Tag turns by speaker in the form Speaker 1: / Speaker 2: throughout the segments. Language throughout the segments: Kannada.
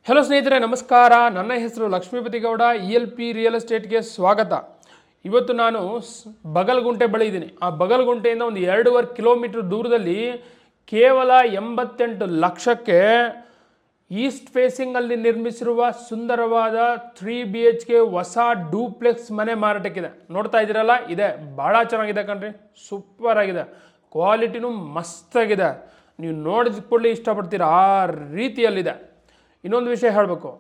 Speaker 1: ಹಲೋ ಸ್ನೇಹಿತರೆ, ನಮಸ್ಕಾರ. ನನ್ನ ಹೆಸರು ಲಕ್ಷ್ಮೀಪತಿ ಗೌಡ. ELP ರಿಯಲ್ ಎಸ್ಟೇಟ್ಗೆ ಸ್ವಾಗತ. ಇವತ್ತು ನಾನು ಬಗಲ್ಗುಂಟೆ ಬಳಿ ಇದ್ದೀನಿ. ಆ ಬಗಲ್ಗುಂಟೆಯಿಂದ ಒಂದು 2.5 ಕಿಲೋಮೀಟರ್ ದೂರದಲ್ಲಿ ಕೇವಲ 88 ಲಕ್ಷಕ್ಕೆ ಈಸ್ಟ್ ಫೇಸಿಂಗಲ್ಲಿ ನಿರ್ಮಿಸಿರುವ ಸುಂದರವಾದ 3 BHK ಹೊಸ ಡೂಪ್ಲೆಕ್ಸ್ ಮನೆ ಮಾರಾಟಕ್ಕಿದೆ. ನೋಡ್ತಾ ಇದ್ದೀರಲ್ಲ, ಇದೆ. ಭಾಳ ಚೆನ್ನಾಗಿದೆ ಕಣ್ರಿ, ಸೂಪರ್ ಆಗಿದೆ. ಕ್ವಾಲಿಟಿನೂ ಮಸ್ತಾಗಿದೆ. ನೀವು ನೋಡಿದ ಕೂಡಲೇ ಇಷ್ಟಪಡ್ತೀರ, ಆ ರೀತಿಯಲ್ಲಿದೆ. ಇನ್ನೊಂದು ವಿಷಯ ಹೇಳಬೇಕು,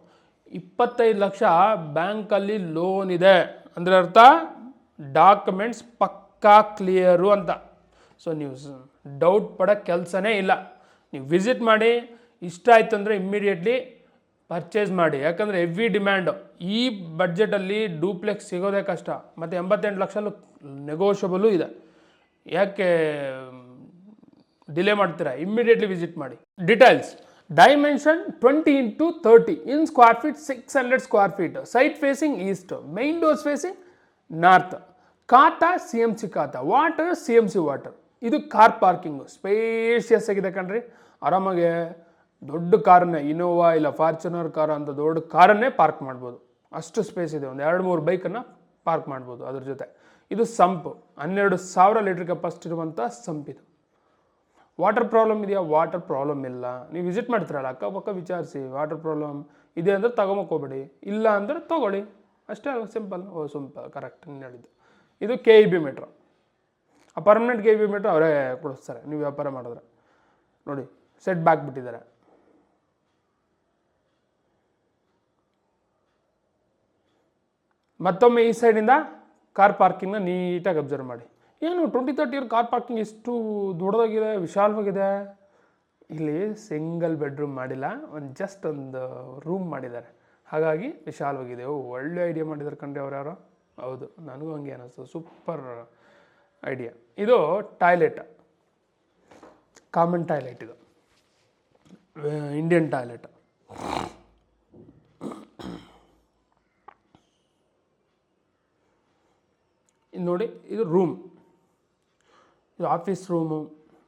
Speaker 1: 25 ಲಕ್ಷ ಬ್ಯಾಂಕಲ್ಲಿ ಲೋನ್ ಇದೆ ಅಂದರೆ ಅರ್ಥ ಡಾಕ್ಯುಮೆಂಟ್ಸ್ ಪಕ್ಕಾ ಕ್ಲಿಯರು ಅಂತ. ಸೊ ನೀವು ಡೌಟ್ ಪಡೋ ಕೆಲಸನೇ ಇಲ್ಲ. ನೀವು ವಿಸಿಟ್ ಮಾಡಿ, ಇಷ್ಟ ಆಯ್ತು ಅಂದರೆ ಇಮ್ಮಿಡಿಯೇಟ್ಲಿ ಪರ್ಚೇಸ್ ಮಾಡಿ. ಯಾಕಂದರೆ ಹೆವಿ ಡಿಮ್ಯಾಂಡು. ಈ ಬಡ್ಜೆಟಲ್ಲಿ ಡೂಪ್ಲೆಕ್ಸ್ ಸಿಗೋದೇ ಕಷ್ಟ. ಮತ್ತು 88 ಲಕ್ಷಲ್ಲೂ ನೆಗೋಷಿಯಬಲು ಇದೆ. ಯಾಕೆ ಡಿಲೇ ಮಾಡ್ತೀರಾ? ಇಮ್ಮಿಡಿಯೇಟ್ಲಿ ವಿಸಿಟ್ ಮಾಡಿ. Details: Dimension 20 into 30 in square feet, 600 square feet. Site facing east, main doors facing north. ಖಾತಾ CMC ಖಾತಾ, ವಾಟರ್ CMC ವಾಟರ್. ಇದು ಕಾರ್ ಪಾರ್ಕಿಂಗ್ ಸ್ಪೇಷಿಯಸ್ ಆಗಿದೆ ಕಣ್ರಿ. ಆರಾಮಾಗೆ ದೊಡ್ಡ ಕಾರನ್ನೇ, ಇನೋವಾ ಇಲ್ಲ ಫಾರ್ಚುನರ್ ಕಾರ್ ಅಂತ ದೊಡ್ಡ ಕಾರನ್ನೇ ಪಾರ್ಕ್ ಮಾಡ್ಬೋದು. ಅಷ್ಟು ಸ್ಪೇಸ್ ಇದೆ. ಒಂದು 2-3 ಬೈಕನ್ನು ಪಾರ್ಕ್ ಮಾಡ್ಬೋದು ಅದ್ರ ಜೊತೆ. ಇದು ಸಂಪ್, 12,000 ಲೀಟರ್ ಕೆಪಾಸಿಟಿ ಇರುವಂಥ ಸಂಪ್ ಇದು. ವಾಟರ್ ಪ್ರಾಬ್ಲಮ್ ಇದೆಯಾ? ವಾಟರ್ ಪ್ರಾಬ್ಲಮ್ ಇಲ್ಲ. ನೀವು ವಿಸಿಟ್ ಮಾಡ್ತೀರಲ್ಲ, ಅಕ್ಕಪಕ್ಕ ವಿಚಾರಿಸಿ. ವಾಟರ್ ಪ್ರಾಬ್ಲಮ್ ಇದೆ ಅಂದರೆ ತಗೊಂಬೋಗ್ಬೇಡಿ, ಇಲ್ಲ ಅಂದರೆ ತೊಗೊಳ್ಳಿ, ಅಷ್ಟೇ. ಸಿಂಪಲ್. ಕರೆಕ್ಟ್ ಹೇಳಿದ್ದು. ಇದು KEB ಮೀಟ್ರ್. ಆ ಪರ್ಮನೆಂಟ್ KEB ಮೀಟ್ರ್ ಅವರೇ ಕೊಡಿಸ್ತಾರೆ ನೀವು ವ್ಯಾಪಾರ ಮಾಡಿದ್ರೆ. ನೋಡಿ, ಸೆಟ್ ಬ್ಯಾಕ್ ಬಿಟ್ಟಿದ್ದಾರೆ. ಮತ್ತೊಮ್ಮೆ ಈ ಸೈಡಿಂದ ಕಾರ್ ಪಾರ್ಕಿಂಗ್ನ ನೀಟಾಗಿ ಅಬ್ಸರ್ವ್ ಮಾಡಿ. ಏನು 20-30 ಇಯರ್ ಕಾರ್ ಪಾರ್ಕಿಂಗ್ ಎಷ್ಟು ದೊಡ್ಡದಾಗಿದೆ, ವಿಶಾಲವಾಗಿದೆ. ಇಲ್ಲಿ ಸಿಂಗಲ್ ಬೆಡ್ರೂಮ್ ಮಾಡಿಲ್ಲ, ಜಸ್ಟ್ ಒಂದು ರೂಮ್ ಮಾಡಿದ್ದಾರೆ. ಹಾಗಾಗಿ ವಿಶಾಲವಾಗಿದೆ. ಒಳ್ಳೆ ಐಡಿಯಾ ಮಾಡಿದ್ದಾರೆ ಕಂಡ್ರೆ ಅವ್ರು ಯಾರೋ. ಹೌದು, ನನಗೂ ಹಂಗೆ ಅನ್ನಿಸ್ತು. Super idea. ಇದು ಟಾಯ್ಲೆಟ್, ಕಾಮನ್ ಟಾಯ್ಲೆಟ್. ಇದು ಇಂಡಿಯನ್ ಟಾಯ್ಲೆಟ್. ಇದು ನೋಡಿ, ಇದು ರೂಮ್. ಇದು ಆಫೀಸ್ ರೂಮು,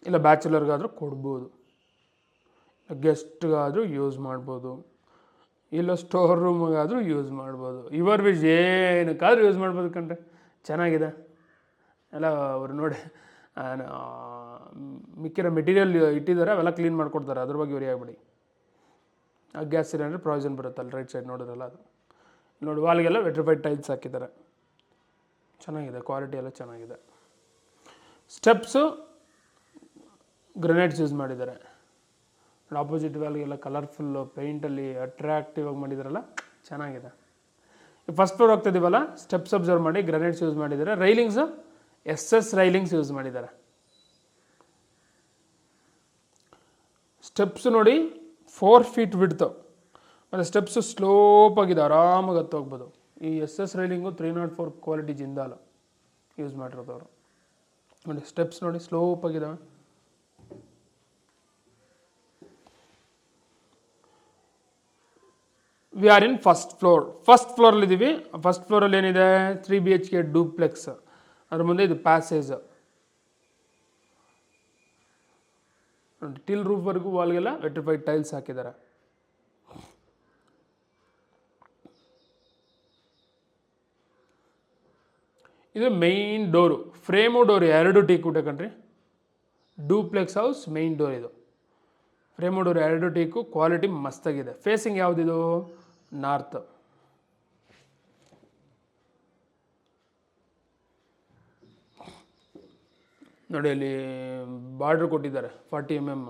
Speaker 1: ಇಲ್ಲ ಬ್ಯಾಚುಲರ್ಗಾದರೂ ಕೊಡ್ಬೋದು, ಗೆಸ್ಟ್ಗಾದರೂ ಯೂಸ್ ಮಾಡ್ಬೋದು, ಇಲ್ಲ ಸ್ಟೋರ್ ರೂಮ್ಗಾದರೂ ಯೂಸ್ ಮಾಡ್ಬೋದು. ಯುವರ್ ವಿಶ್, ಏನಕ್ಕಾದ್ರೂ ಯೂಸ್ ಮಾಡ್ಬೋದು ಕಂಡ್ರೆ. ಚೆನ್ನಾಗಿದೆ ಎಲ್ಲ. ಅವರು ನೋಡಿ ಮಿಕ್ಕಿರೋ ಮೆಟೀರಿಯಲ್ ಇಟ್ಟಿದ್ದಾರೆ, ಅವೆಲ್ಲ ಕ್ಲೀನ್ ಮಾಡಿಕೊಡ್ತಾರೆ. ಅದ್ರ ಬಗ್ಗೆ ವರಿ ಆಗ್ಬಿಡಿ. ಆ ಗ್ಯಾಸ್ ಸಿಲಿಂಡರ್ ಪ್ರಾವಿಷನ್ ಬರುತ್ತಲ್ಲ, ರೈಟ್ ಸೈಡ್ ನೋಡಿದ್ರಲ್ಲ ಅದು. ನೋಡಿ, ವಾಲ್ಗೆಲ್ಲ ವೆಟ್ರಿಫೈಡ್ ಟೈಲ್ಸ್ ಹಾಕಿದ್ದಾರೆ. ಚೆನ್ನಾಗಿದೆ, ಕ್ವಾಲಿಟಿ ಎಲ್ಲ ಚೆನ್ನಾಗಿದೆ. ಸ್ಟೆಪ್ಸು ಗ್ರನೈಟ್ಸ್ ಯೂಸ್ ಮಾಡಿದ್ದಾರೆ. ಆಪೋಸಿಟ್ ವ್ಯಾಲ್ಗೆಲ್ಲ ಕಲರ್ಫುಲ್ಲು ಪೇಂಟಲ್ಲಿ ಅಟ್ರಾಕ್ಟಿವ್ ಆಗಿ ಮಾಡಿದಾರಲ್ಲ, ಚೆನ್ನಾಗಿದೆ. ಫಸ್ಟ್ ಫ್ಲೋರ್ ಹೋಗ್ತಿದ್ದೀವಲ್ಲ, ಸ್ಟೆಪ್ಸ್ ಅಬ್ಸರ್ವ್ ಮಾಡಿ. ಗ್ರನೈಟ್ಸ್ ಯೂಸ್ ಮಾಡಿದ್ದಾರೆ. ರೈಲಿಂಗ್ಸು SS ರೈಲಿಂಗ್ಸ್ ಯೂಸ್ ಮಾಡಿದ್ದಾರೆ. ಸ್ಟೆಪ್ಸು ನೋಡಿ 4 ಫೀಟ್ ವಿಡ್ತು, ಮತ್ತು ಸ್ಟೆಪ್ಸು ಸ್ಲೋಪ್ ಆಗಿದೆ, ಆರಾಮಾಗಿ ಹತ್ತು ಹೋಗ್ಬೋದು. ಈ SS railing 304 quality Jindal use ಮಾಡಿರೋದವರು. ನೋಡಿ, ಸ್ಟೆಪ್ಸ್ ನೋಡಿ ಸ್ಲೋಪ್ ಆಗಿದ್ದಾವೆ. We are in first floor. First ಫ್ಲೋರಲ್ಲಿದ್ದೀವಿ. ಫಸ್ಟ್ ಫ್ಲೋರಲ್ಲಿ ಏನಿದೆ? 3 BHK ಡೂಪ್ಲೆಕ್ಸ್. ಅದ್ರ ಮುಂದೆ ಇದು ಪ್ಯಾಸೇಜ್. ನೋಡಿ, ಟಿಲ್ ರೂಫ್ವರೆಗೂ ವಾಲ್ಗೆಲ್ಲ ವೆಟ್ರಿಫೈಡ್ ಟೈಲ್ಸ್ ಹಾಕಿದ್ದಾರೆ. ಇದು main door, frame door 2 teak ಕಣ್ರಿ. ಡೂಪ್ಲೆಕ್ಸ್ ಹೌಸ್ ಮೇಯ್ನ್ ಡೋರ್ ಇದು. ಫ್ರೇಮು ಡೋರ್ 2 ಟೀಕು, ಕ್ವಾಲಿಟಿ ಮಸ್ತಾಗಿದೆ. ಫೇಸಿಂಗ್ ಯಾವುದಿದು? ನಾರ್ತ್. ನೋಡಿ, ಅಲ್ಲಿ ಬಾರ್ಡ್ರ್ ಕೊಟ್ಟಿದ್ದಾರೆ, 40 mm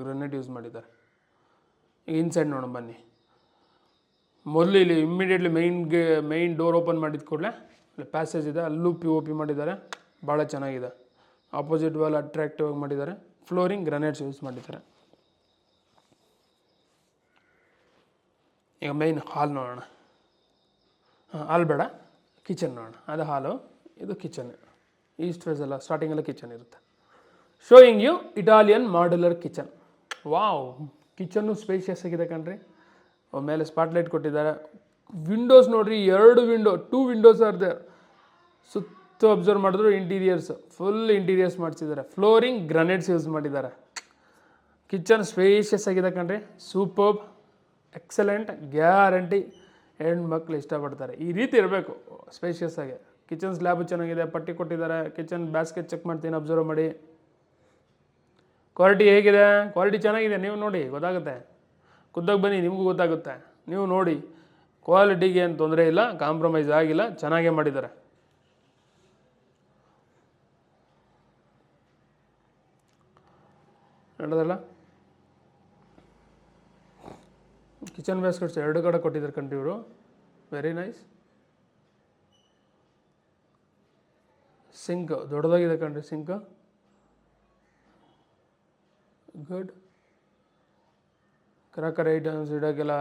Speaker 1: ಗ್ರನೇಟ್ ಯೂಸ್ ಮಾಡಿದ್ದಾರೆ. ಈಗ ಇನ್ಸೈಡ್ ನೋಡೋಣ ಬನ್ನಿ. ಮೊದಲು ಇಲ್ಲಿ ಇಮ್ಮಿಡಿಯೇಟ್ಲಿ ಮೇಯ್ನ್ ಡೋರ್ ಓಪನ್ ಮಾಡಿದ ಕೂಡಲೇ ಅಲ್ಲಿ ಪ್ಯಾಸೇಜ್ ಇದೆ, ಅಲ್ಲೂ POP ಮಾಡಿದ್ದಾರೆ. ಭಾಳ ಚೆನ್ನಾಗಿದೆ. ಆಪೋಸಿಟ್ ವಾಲ್ ಅಟ್ರಾಕ್ಟಿವ್ ಆಗಿ ಮಾಡಿದ್ದಾರೆ. ಫ್ಲೋರಿಂಗ್ ಗ್ರನೇಟ್ಸ್ ಯೂಸ್ ಮಾಡಿದ್ದಾರೆ. ಈಗ ಮೇಯ್ನ್ ಹಾಲ್ ನೋಡೋಣ. ಹಾಲ್ ಬೇಡ, ಕಿಚನ್ ನೋಡೋಣ. ಅದು ಹಾಲು, ಇದು ಕಿಚನ್. ಈಸ್ಟ್ ಫೇಸ್ ಎಲ್ಲ ಸ್ಟಾರ್ಟಿಂಗೆಲ್ಲ ಕಿಚನ್ ಇರುತ್ತೆ. Showing you Italian modular kitchen. Wow, kitchen spacious ಆಗಿದೆ ಕಣ್ರಿ. ಮೇಲೆ ಸ್ಪಾಟ್ಲೈಟ್ ಕೊಟ್ಟಿದ್ದಾರೆ. ವಿಂಡೋಸ್ ನೋಡ್ರಿ, 2 ವಿಂಡೋಸ್ ಆರ್ ದೇರ್. ಸುತ್ತ ಅಬ್ಸರ್ವ್ ಮಾಡಿದ್ರು ಇಂಟೀರಿಯರ್ಸ್, ಫುಲ್ ಇಂಟೀರಿಯರ್ಸ್ ಮಾಡಿಸಿದ್ದಾರೆ. ಫ್ಲೋರಿಂಗ್ ಗ್ರನೇಟ್ಸ್ ಯೂಸ್ ಮಾಡಿದ್ದಾರೆ. ಕಿಚನ್ ಸ್ಪೇಷಿಯಸ್ ಆಗಿದೆ ಕಣ್ರಿ, ಸೂಪರ್ಬ್. ಎಕ್ಸಲೆಂಟ್, ಗ್ಯಾರಂಟಿ ಹೆಣ್ಮಕ್ಳು ಇಷ್ಟಪಡ್ತಾರೆ. ಈ ರೀತಿ ಇರಬೇಕು ಸ್ಪೇಷಿಯಸ್ ಆಗಿ. ಕಿಚನ್ ಸ್ಲ್ಯಾಬು ಚೆನ್ನಾಗಿದೆ, ಪಟ್ಟಿ ಕೊಟ್ಟಿದ್ದಾರೆ. ಕಿಚನ್ ಬ್ಯಾಸ್ಕೆಟ್ ಚೆಕ್ ಮಾಡ್ತೀನಿ, ಅಬ್ಸರ್ವ್ ಮಾಡಿ. ಕ್ವಾಲಿಟಿ ಹೇಗಿದೆ? ಕ್ವಾಲಿಟಿ ಚೆನ್ನಾಗಿದೆ, ನೀವು ನೋಡಿ ಗೊತ್ತಾಗುತ್ತೆ. ಖುದ್ದಾಗಿ ಬನ್ನಿ, ನಿಮಗೂ ಗೊತ್ತಾಗುತ್ತೆ. ನೀವು ನೋಡಿ, ಕ್ವಾಲಿಟಿಗೆ ಏನು ತೊಂದರೆ ಇಲ್ಲ, ಕಾಂಪ್ರಮೈಸ್ ಆಗಿಲ್ಲ, ಚೆನ್ನಾಗೇ ಮಾಡಿದ್ದಾರೆ. ನೋಡೋದಲ್ಲ, ಕಿಚನ್ ಬ್ಯಾಸ್ಕೆಟ್ಸ್ 2 ಕಡೆ ಕೊಟ್ಟಿದ್ದಾರೆ ಕಂಡ್ರಿ ಇವರು. Very nice. ಸಿಂಕ್ ದೊಡ್ಡದಾಗಿದೆ ಕಣ್ರಿ, ಸಿಂಕ್ ಗುಡ್. ಕ್ರಾಕರ್ ಐಟಮ್ಸ್ ಇಡೋಕ್ಕೆಲ್ಲ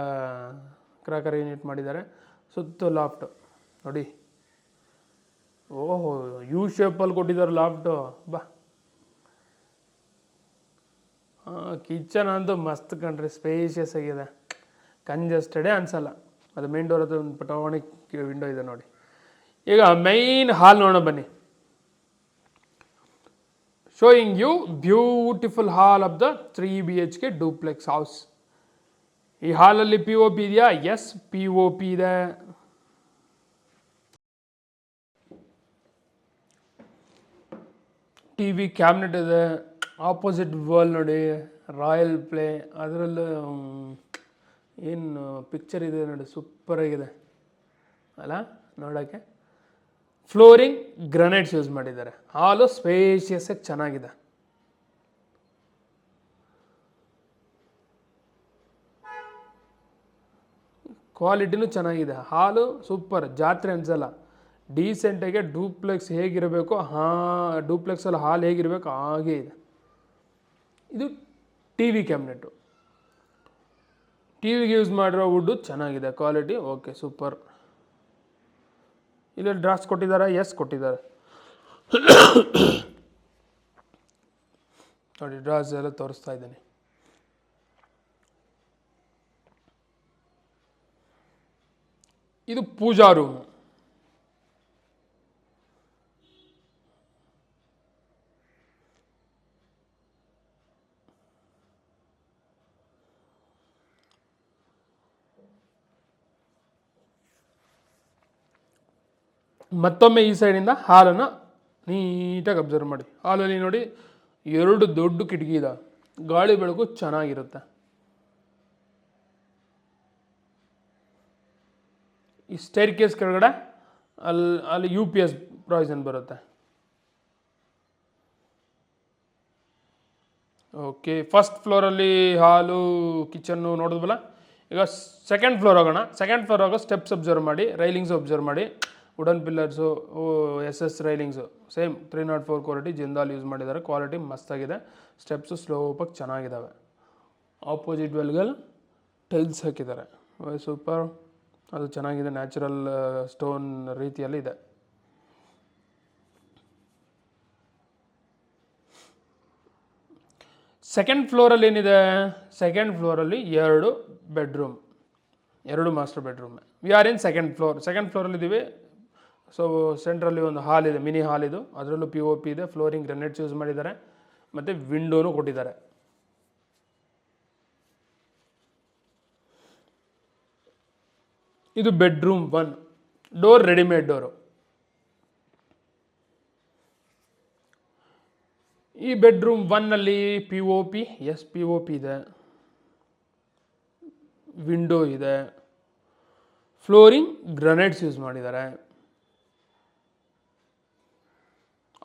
Speaker 1: ಕ್ರಾಕರ್ ಯೂನಿಟ್ ಮಾಡಿದ್ದಾರೆ. ಸುತ್ತು ಲಾಫ್ಟ್ ನೋಡಿ, ಓಹೋ ಯು ಶೇಪಲ್ಲಿ ಕೊಟ್ಟಿದ್ದಾರೆ ಲಾಫ್ಟು. ಬಾ, ಕಿಚನ್ ಅಂತೂ ಮಸ್ತ್ ಕಣ್ರಿ, ಸ್ಪೇಷಿಯಸ್ ಆಗಿದೆ, ಕಂಜೆಸ್ಟೆಡೇ ಅನಿಸಲ್ಲ. ಅದು ಮೇನ್ ಡೋರ್ ಹತ್ರ ಒಂದು ಪಟಾವಣಿ ವಿಂಡೋ ಇದೆ ನೋಡಿ. ಈಗ ಮೈನ್ ಹಾಲ್ ನೋಡೋಣ ಬನ್ನಿ. Showing you beautiful hall of the 3 BHK duplex house. ಈ ಹಾಲಲ್ಲಿ POP ಇದೆಯಾ? ಎಸ್, POP ಇದೆ. TV ಕ್ಯಾಬಿನೆಟ್ ಇದೆ. ಆಪೋಸಿಟ್ ವಾಲ್ ನೋಡಿ, ರಾಯಲ್ ಪ್ಲೇ. ಅದರಲ್ಲೂ ಏನು ಪಿಕ್ಚರ್ ಇದೆ ನೋಡಿ, ಸೂಪರಾಗಿದೆ ಅಲ್ಲ ನೋಡೋಕ್ಕೆ. ಫ್ಲೋರಿಂಗ್ ಗ್ರನೈಟ್ಸ್ ಯೂಸ್ ಮಾಡಿದ್ದಾರೆ. ಹಾಲು ಸ್ಪೇಷಿಯಸ್ ಆಗಿ ಚೆನ್ನಾಗಿದೆ. ಕ್ವಾಲಿಟಿನೂ ಚೆನ್ನಾಗಿದೆ. ಹಾಲು ಸೂಪರ್, ಜಾತ್ರೆ ಅನ್ಸಲ್ಲ. ಡೀಸೆಂಟಾಗಿ ಡೂಪ್ಲೆಕ್ಸ್ ಹೇಗಿರಬೇಕು, ಡೂಪ್ಲೆಕ್ಸಲ್ಲಿ ಹಾಲು ಹೇಗಿರಬೇಕು ಹಾಗೇ ಇದೆ. ಇದು TV ಕ್ಯಾಬಿನೆಟು. ಟಿವಿಗೆ ಯೂಸ್ ಮಾಡಿರೋ ವುಡ್ಡು ಚೆನ್ನಾಗಿದೆ, ಕ್ವಾಲಿಟಿ ಓಕೆ, ಸೂಪರ್. ಇಲ್ಲಿ ಡ್ರಾಸ್ ಕೊಟ್ಟಿದ್ದಾರೆ? ಎಸ್ ಕೊಟ್ಟಿದ್ದಾರೆ. ನೋಡಿ ಡ್ರಾಸ್ ಎಲ್ಲ ತೋರಿಸ್ತಾ ಇದ್ದೀನಿ. ಇದು ಪೂಜಾ ರೂಮ್. ಮತ್ತೊಮ್ಮೆ ಈ ಸೈಡಿಂದ ಹಾಲನ್ನು ನೀಟಾಗಿ ಅಬ್ಸರ್ವ್ ಮಾಡಿ. ಹಾಲಲ್ಲಿ ನೋಡಿ 2 ದೊಡ್ಡ ಕಿಟಕಿ ಇದೆ, ಗಾಳಿ ಬೆಳಕು ಚೆನ್ನಾಗಿರುತ್ತೆ. ಈ ಸ್ಟೇರ್ ಕೇಸ್ ಕೆಳಗಡೆ ಅಲ್ಲಿ UPS ಪ್ರಾವಿಷನ್ ಬರುತ್ತೆ. ಓಕೆ, ಫಸ್ಟ್ ಫ್ಲೋರಲ್ಲಿ ಹಾಲು ಕಿಚನ್ನು ನೋಡಿದ್ವಲ್ಲ. ಈಗ ಸೆಕೆಂಡ್ ಫ್ಲೋರ್ ಹೋಗೋಣ. ಸೆಕೆಂಡ್ ಫ್ಲೋರ್ ಹೋಗೋ ಸ್ಟೆಪ್ಸ್ ಅಬ್ಸರ್ವ್ ಮಾಡಿ, ರೈಲಿಂಗ್ಸ್ ಅಬ್ಸರ್ವ್ ಮಾಡಿ. Wooden pillars, SS railings same 304 quality Jindal use ಮಾಡಿದ್ದಾರೆ. ಕ್ವಾಲಿಟಿ ಮಸ್ತಾಗಿದೆ. ಸ್ಟೆಪ್ಸು ಸ್ಲೋಪಾಗಿ ಚೆನ್ನಾಗಿದ್ದಾವೆ. ಆಪೋಸಿಟ್ ವೆಲ್ಗಲ್ ಟೈಲ್ಸ್ ಹಾಕಿದ್ದಾರೆ, ಸೂಪರ್. ಅದು ಚೆನ್ನಾಗಿದೆ, ನ್ಯಾಚುರಲ್ ಸ್ಟೋನ್ ರೀತಿಯಲ್ಲಿ ಇದೆ. ಸೆಕೆಂಡ್ ಫ್ಲೋರಲ್ಲಿ ಏನಿದೆ? ಸೆಕೆಂಡ್ ಫ್ಲೋರಲ್ಲಿ 2 bedroom, 2 master bedroom. We are in second floor. Second ಫ್ಲೋರಲ್ಲಿ ಇದ್ದೀವಿ. ಸೊ ಸೆಂಟ್ರಲ್ಲಿ ಒಂದು ಹಾಲ್ ಇದೆ, ಮಿನಿ ಹಾಲ್ ಇದು. ಅದರಲ್ಲೂ POP ಇದೆ. ಫ್ಲೋರಿಂಗ್ ಗ್ರನೈಟ್ಸ್ ಯೂಸ್ ಮಾಡಿದ್ದಾರೆ, ಮತ್ತು ವಿಂಡೋನು ಕೊಟ್ಟಿದ್ದಾರೆ. ಇದು ಬೆಡ್ರೂಮ್ 1. Door readymade door. ಈ ಬೆಡ್ರೂಮ್ 1ನಲ್ಲಿ POP, ಎಸ್ POP ಇದೆ, ವಿಂಡೋ ಇದೆ, ಫ್ಲೋರಿಂಗ್ ಗ್ರನೈಟ್ಸ್ ಯೂಸ್ ಮಾಡಿದ್ದಾರೆ.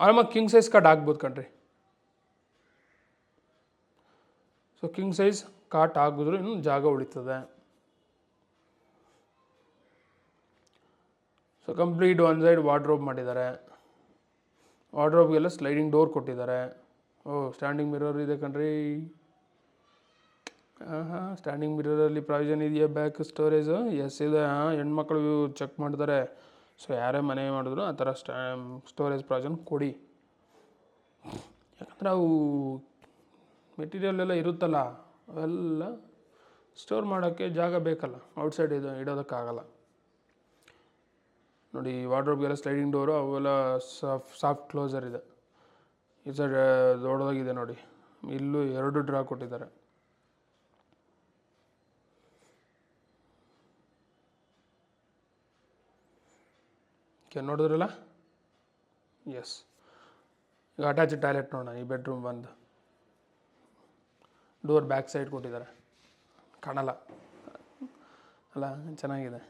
Speaker 1: ಆರಾಮಾಗಿ ಕಿಂಗ್ ಸೈಜ್ ಕಾಟ್ ಆಗ್ಬೋದು ಕಣ್ರಿ. ಸೊ ಕಿಂಗ್ ಸೈಜ್ ಕಾಟ್ ಆಗಿದ್ರು ಇನ್ನೂ ಜಾಗ ಉಳಿತದೆ. So complete one side wardrobe ಮಾಡಿದ್ದಾರೆ. ವಾರ್ಡ್ರೋಬ್ಗೆಲ್ಲ ಸ್ಲೈಡಿಂಗ್ ಡೋರ್ ಕೊಟ್ಟಿದ್ದಾರೆ. ಸ್ಟ್ಯಾಂಡಿಂಗ್ ಮಿರರ್ ಇದೆ ಕಣ್ರಿ. ಸ್ಟ್ಯಾಂಡಿಂಗ್ ಮಿರರಲ್ಲಿ ಪ್ರಾವಿಷನ್ ಇದೆಯಾ? ಬ್ಯಾಕ್ ಸ್ಟೋರೇಜು ಎಸ್ ಇದೆ. ಹೆಣ್ಮಕ್ಳು ಚೆಕ್ ಮಾಡ್ತಾರೆ. ಸೊ ಯಾರೇ ಮನೆ ಮಾಡಿದ್ರು ಆ ಥರ ಸ್ಟೋರೇಜ್ ಪ್ರಾವಿಷನ್ ಕೊಡಿ. ಯಾಕಂದರೆ ಅವು ಮೆಟೀರಿಯಲ್ ಎಲ್ಲ ಇರುತ್ತಲ್ಲ, ಅವೆಲ್ಲ ಸ್ಟೋರ್ ಮಾಡೋಕ್ಕೆ ಜಾಗ ಬೇಕಲ್ಲ, ಔಟ್ಸೈಡ್ ಇಡೋದಕ್ಕಾಗಲ್ಲ. ನೋಡಿ ವಾರ್ಡ್ರೋಬ್ಗೆಲ್ಲ ಸ್ಲೈಡಿಂಗ್ ಡೋರು, ಅವೆಲ್ಲ ಸಾಫ್ಟ್ ಕ್ಲೋಸರ್ ಇದೆ. ಈ ಸೈಡ್ ದೊಡ್ಡದಾಗಿದೆ ನೋಡಿ. ಇಲ್ಲೂ 2 ಡ್ರಾ ಕೊಟ್ಟಿದ್ದಾರೆ. ಓಕೆ ನೋಡಿದ್ರಲ್ಲ. ಎಸ್, ಈಗ ಅಟ್ಯಾಚ್ ಟಾಯ್ಲೆಟ್ ನೋಡೋಣ. ಈ ಬೆಡ್ರೂಮ್ ಬಂದು ಡೋರ್ ಬ್ಯಾಕ್ ಸೈಡ್ ಕೊಟ್ಟಿದ್ದಾರೆ, ಕಾಣಲ್ಲ ಅಲ್ಲ, ಚೆನ್ನಾಗಿದೆ.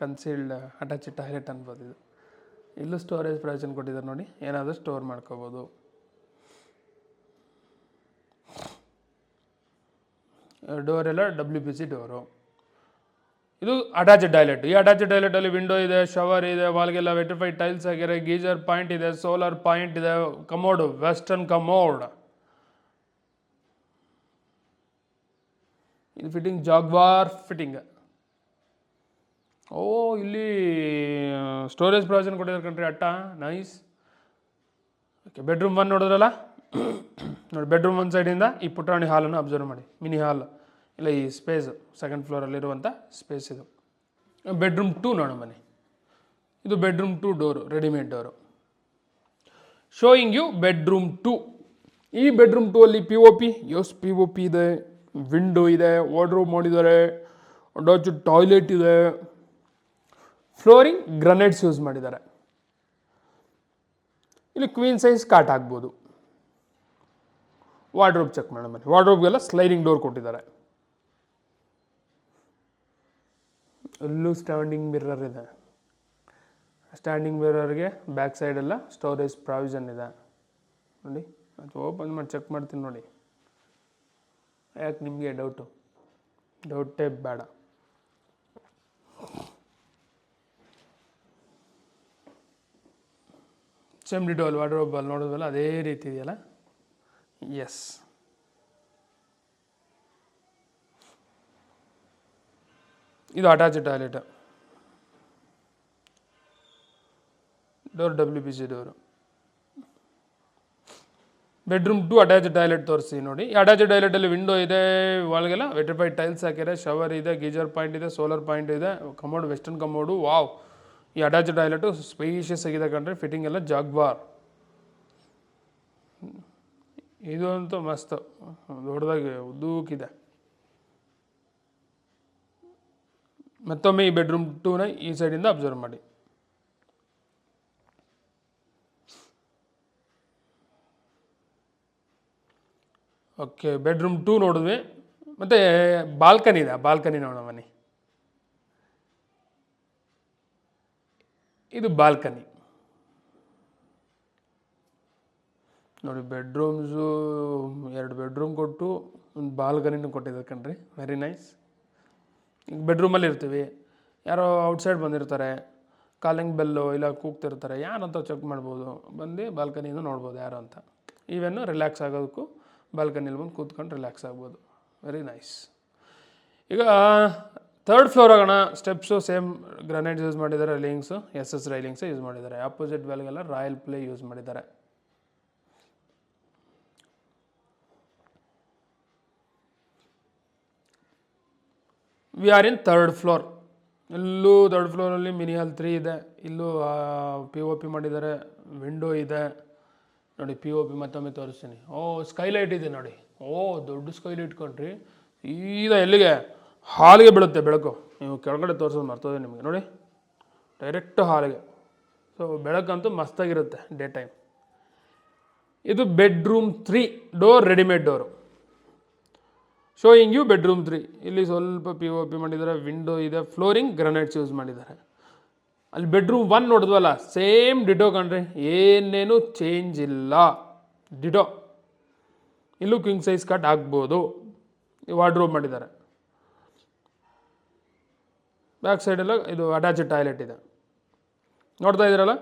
Speaker 1: ಕನ್ಸೀಲ್ಡ್ ಅಟ್ಯಾಚ್ ಟಾಯ್ಲೆಟ್ ಅನ್ಬೋದು ಇದು. ಇಲ್ಲೂ ಸ್ಟೋರೇಜ್ ಪ್ರೊವಿಷನ್ ಕೊಟ್ಟಿದ್ದಾರೆ ನೋಡಿ, ಏನಾದರೂ ಸ್ಟೋರ್ ಮಾಡ್ಕೋಬೋದು. ಡೋರ್ ಎಲ್ಲ WPC ಡೋರು. ಇದು ಅಟ್ಯಾಚ್ ಟಾಯ್ಲೆಟ್. ಈ ಅಟ್ಯಾಚ್ ಟಾಯ್ಲೆಟಲ್ಲಿ ವಿಂಡೋ ಇದೆ, ಶವರ್ ಇದೆ, ವಾಲ್ಗೆಲ್ಲ ವೆಟ್ರಿಫೈಡ್ ಟೈಲ್ಸ್ ಆಗಿರೋ, ಗೀಜರ್ ಪಾಯಿಂಟ್ ಇದೆ, ಸೋಲಾರ್ ಪಾಯಿಂಟ್ ಇದೆ, ಕಮೋಡ್ ವೆಸ್ಟರ್ನ್ ಕಮೋಡ್. ಇದು ಫಿಟ್ಟಿಂಗ್ ಜಾಗ್ವಾರ್ ಫಿಟ್ಟಿಂಗ್. ಓ, ಇಲ್ಲಿ ಸ್ಟೋರೇಜ್ ಪ್ರೊವಿಷನ್ ಕೊಟ್ಟಿದ್ದಾರೆ ಕಣ್ರಿ, ಅಟ್ಟ ನೈಸ್. ಓಕೆ, ಬೆಡ್ರೂಮ್ 1 ನೋಡಿದ್ರಲ್ಲ. ನೋಡಿ, ಬೆಡ್ರೂಮ್ 1 ಸೈಡಿಂದ ಈ ಪುಟಾಣಿ ಹಾಲನ್ನು ಅಬ್ಸರ್ವ್ ಮಾಡಿ. ಮಿನಿ ಹಾಲ್ ಇಲ್ಲ, ಈ ಸ್ಪೇಸು ಸೆಕೆಂಡ್ ಫ್ಲೋರಲ್ಲಿರುವಂಥ ಸ್ಪೇಸ್ ಇದು. ಬೆಡ್ರೂಮ್ 2 ನೋಡೋ ಬನ್ನಿ. ಇದು bedroom 2 door, readymade door. Showing you bedroom 2. ಈ ಬೆಡ್ರೂಮ್ 2 ಅಲ್ಲಿ POP, ಎಸ್ POP ಇದೆ, ವಿಂಡೋ ಇದೆ, ವಾರ್ಡ್ರೋಬ್ ಮಾಡಿದ್ದಾರೆ, ಅಟ್ಯಾಚ್ ಟಾಯ್ಲೆಟ್ ಇದೆ, ಫ್ಲೋರಿಂಗ್ ಗ್ರನೈಟ್ಸ್ ಯೂಸ್ ಮಾಡಿದ್ದಾರೆ. ಇಲ್ಲಿ ಕ್ವೀನ್ ಸೈಜ್ ಕಾಟ್ ಆಗ್ಬೋದು. ವಾರ್ಡ್ರೋಬ್ ಚೆಕ್ ಮಾಡೋಣ ಬನ್ನಿ. ವಾರ್ಡ್ರೋಬ್ಗೆಲ್ಲ ಸ್ಲೈಡಿಂಗ್ ಡೋರ್ ಕೊಟ್ಟಿದ್ದಾರೆ. ಎಲ್ಲೂ ಸ್ಟ್ಯಾಂಡಿಂಗ್ ಮಿರರ್ ಇದೆ. ಸ್ಟ್ಯಾಂಡಿಂಗ್ ಮಿರರ್ಗೆ ಬ್ಯಾಕ್ ಸೈಡೆಲ್ಲ ಸ್ಟೋರೇಜ್ ಪ್ರಾವಿಷನ್ ಇದೆ ನೋಡಿ. ಅದು ಓಪನ್ ಮಾಡಿ ಚೆಕ್ ಮಾಡ್ತೀನಿ ನೋಡಿ. ಯಾಕೆ ನಿಮಗೆ ಡೌಟೇ ಬೇಡ. ಸೇಮ್ ಡಿಟೋ ಅಲ್ಲಿ ವಾರ್ಡ್ರೋಬ್ ಅಲ್ಲಿ ನೋಡೋದಲ್ಲ ಅದೇ ರೀತಿ ಇದೆಯಲ್ಲ. ಎಸ್, ಇದು attach toilet. Door WPC door. Bedroom 2 attach toilet ತೋರಿಸಿ ನೋಡಿ. ಈ ಅಟ್ಯಾಚ್ ಟಾಯ್ಲೆಟಲ್ಲಿ ವಿಂಡೋ ಇದೆ, ಒಳಗೆಲ್ಲ ವೆಟ್ರಿಫೈಡ್ ಟೈಲ್ಸ್ ಹಾಕಿದೆ, ಶವರ್ ಇದೆ, ಗೀಜರ್ ಪಾಯಿಂಟ್ ಇದೆ, ಸೋಲಾರ್ ಪಾಯಿಂಟ್ ಇದೆ, ಕಮೋಡ್ ವೆಸ್ಟರ್ನ್ ಕಮೋಡು. ವಾವ್, ಈ ಅಟ್ಯಾಚ್ ಟಾಯ್ಲೆಟು ಸ್ಪೇಷಿಯಸ್ ಆಗಿದೆ ಕಂಡ್ರೆ. ಫಿಟ್ಟಿಂಗ್ ಎಲ್ಲ ಜಾಗ್ವಾರ್. ಇದು ಅಂತೂ ಮಸ್ತ್ ದೊಡ್ಡದಾಗಿ ಉದ್ದೂಕಿದೆ. ಮತ್ತೊಮ್ಮೆ ಈ ಬೆಡ್ರೂಮ್ 2ನ ಈ ಸೈಡಿಂದ ಅಬ್ಸರ್ವ್ ಮಾಡಿ. ಓಕೆ, ಬೆಡ್ರೂಮ್ 2 ನೋಡಿದ್ವಿ. ಮತ್ತು ಬಾಲ್ಕನಿ ಇದೆ, ಬಾಲ್ಕನಿ ನೋಡೋಣ ಬನ್ನಿ. ಇದು ಬಾಲ್ಕನಿ ನೋಡಿ. ಬೆಡ್ರೂಮ್ಸು 2 ಬೆಡ್ರೂಮ್ ಕೊಟ್ಟು ಒಂದು ಬಾಲ್ಕನಿನೂ ಕೊಟ್ಟಿದ್ದಾರೆ ಕಣ್ರಿ. Very nice. ಈಗ ಬೆಡ್ರೂಮಲ್ಲಿ ಇರ್ತೀವಿ, ಯಾರೋ ಔಟ್ಸೈಡ್ ಬಂದಿರ್ತಾರೆ, ಕಾಲಿಂಗ್ ಬೆಲ್ಲು ಇಲ್ಲ ಕೂಗ್ತಿರ್ತಾರೆ, ಯಾರಂತ ಚೆಕ್ ಮಾಡ್ಬೋದು, ಬಂದು ಬಾಲ್ಕನಿಯಿಂದ ನೋಡ್ಬೋದು ಯಾರು ಅಂತ. ಈವನ್ನು ರಿಲ್ಯಾಕ್ಸ್ ಆಗೋದಕ್ಕೂ ಬಾಲ್ಕನಿಲಿ ಬಂದು ಕೂತ್ಕೊಂಡು ರಿಲ್ಯಾಕ್ಸ್ ಆಗ್ಬೋದು. Very nice. ಈಗ 3rd ಫ್ಲೋರ್ ಆಗೋಣ. ಸ್ಟೆಪ್ಸು ಸೇಮ್ ಗ್ರಾನೈಟ್ ಯೂಸ್ ಮಾಡಿದ್ದಾರೆ, ರೈಲಿಂಗ್ಸು SS ರೈಲಿಂಗ್ಸ್ ಯೂಸ್ ಮಾಡಿದ್ದಾರೆ. ಆಪೋಸಿಟ್ ವ್ಯಾಲ್ಗೆಲ್ಲ ರಾಯಲ್ ಪ್ಲೇ ಯೂಸ್ ಮಾಡಿದ್ದಾರೆ. We are in 3rd floor. ಇಲ್ಲೂ 3rd ಫ್ಲೋರಲ್ಲಿ ಮಿನಿ ಹಾಲ್ 3 ಇದೆ. ಇಲ್ಲೂ POP ಮಾಡಿದ್ದಾರೆ, ವಿಂಡೋ ಇದೆ ನೋಡಿ. POP ಮತ್ತೊಮ್ಮೆ ತೋರಿಸ್ತೀನಿ. ಸ್ಕೈಲೈಟ್ ಇದೆ ನೋಡಿ. ದೊಡ್ಡ ಸ್ಕೈಲೈಟ್ ಕೊಂಡ್ರಿ. ಸೀದಾ ಎಲ್ಲಿಗೆ ಹಾಲಿಗೆ ಬೀಳುತ್ತೆ ಬೆಳಕು. ನೀವು ಕೆಳಗಡೆ ತೋರಿಸೋದು ಮರ್ತೋದೆ ನಿಮಗೆ ನೋಡಿ. ಡೈರೆಕ್ಟ್ ಹಾಲಿಗೆ. ಸೊ ಬೆಳಕಂತೂ ಮಸ್ತಾಗಿರುತ್ತೆ ಡೇ ಟೈಮ್. ಇದು bedroom 3 door, readymade door. Showing you bedroom 3. ಇಲ್ಲಿ ಸ್ವಲ್ಪ POP ಮಾಡಿದ್ದಾರೆ, ವಿಂಡೋ ಇದೆ, ಫ್ಲೋರಿಂಗ್ ಗ್ರನೈಟ್ಸ್ ಯೂಸ್ ಮಾಡಿದ್ದಾರೆ. ಅಲ್ಲಿ ಬೆಡ್ರೂಮ್ 1 ನೋಡಿದ್ವಲ್ಲ, ಸೇಮ್ ಡಿಟೋ ಕಣ್ರಿ, ಏನೇನು ಚೇಂಜ್ ಇಲ್ಲ, ಡಿಟೋ. ಇಲ್ಲೂ ಕ್ವಿಂಗ್ ಸೈಜ್ ಕಟ್ ಆಗ್ಬೋದು. ವಾರ್ಡ್ರೋಬ್ ಮಾಡಿದ್ದಾರೆ. ಬ್ಯಾಕ್ ಸೈಡೆಲ್ಲ ಇದು ಅಟ್ಯಾಚ್ ಟಾಯ್ಲೆಟ್ ಇದೆ. ನೋಡ್ತಾ ಇದ್ದೀರಲ್ಲ.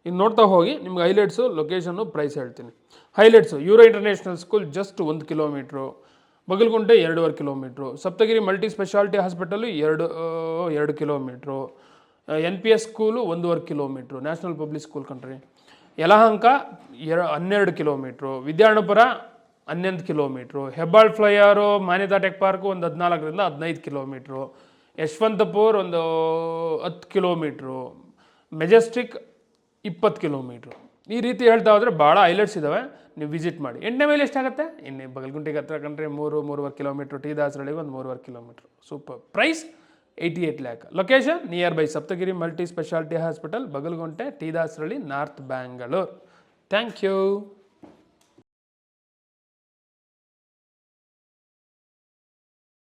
Speaker 1: ಇನ್ನು ನೋಡ್ತಾ ಹೋಗಿ ನಿಮ್ಗೆ ಹೈಲೈಟ್ಸು, ಲೊಕೇಶನ್ನು, ಪ್ರೈಸ್ ಹೇಳ್ತೀನಿ. Highlights: Euro International School just 1 kilometre, ಬಗಲ್ಗುಂಟೆ 2.5 kilometre, Saptagiri multi speciality hospital 2 kilometre, NPS school 1.5 kilometre, National Public School country. Yelahanka 12 kilometre, Vidyaranyapura 11 kilometre, Hebbal flyover, Manyata tech park ಒಂದು 14ರಿಂದ 15 ಕಿಲೋಮೀಟ್ರು, ಯಶವಂತಪುರ್ ಒಂದು 10 ಕಿಲೋಮೀಟ್ರು, ಮೆಜೆಸ್ಟಿಕ್ 20 ಕಿಲೋಮೀಟ್ರು. ಈ ರೀತಿ ಹೇಳ್ತಾ ಹೋದರೆ ಭಾಳ ಹೈಲೈಟ್ಸ್ ಇದ್ದಾವೆ. ನೀವು ವಿಸಿಟ್ ಮಾಡಿ. 8ನೇ ಮೈಲಿ ಎಷ್ಟಾಗುತ್ತೆ? ಇನ್ನು ಬಗಲ್ಗುಂಟೆಗೆ ಹತ್ರ ಕಂಡ್ರೆ 3-3.5 ಕಿಲೋಮೀಟ್ರು, ಟಿ ದಾಸರಳ್ಳಿಗೆ ಒಂದು 3.5 kilometre. Super. Price 88 lakh. Location nearby Saptagiri Multi Specialty Hospital, Bagalgunte, T Dasaralli, North Bangalore. Thank you.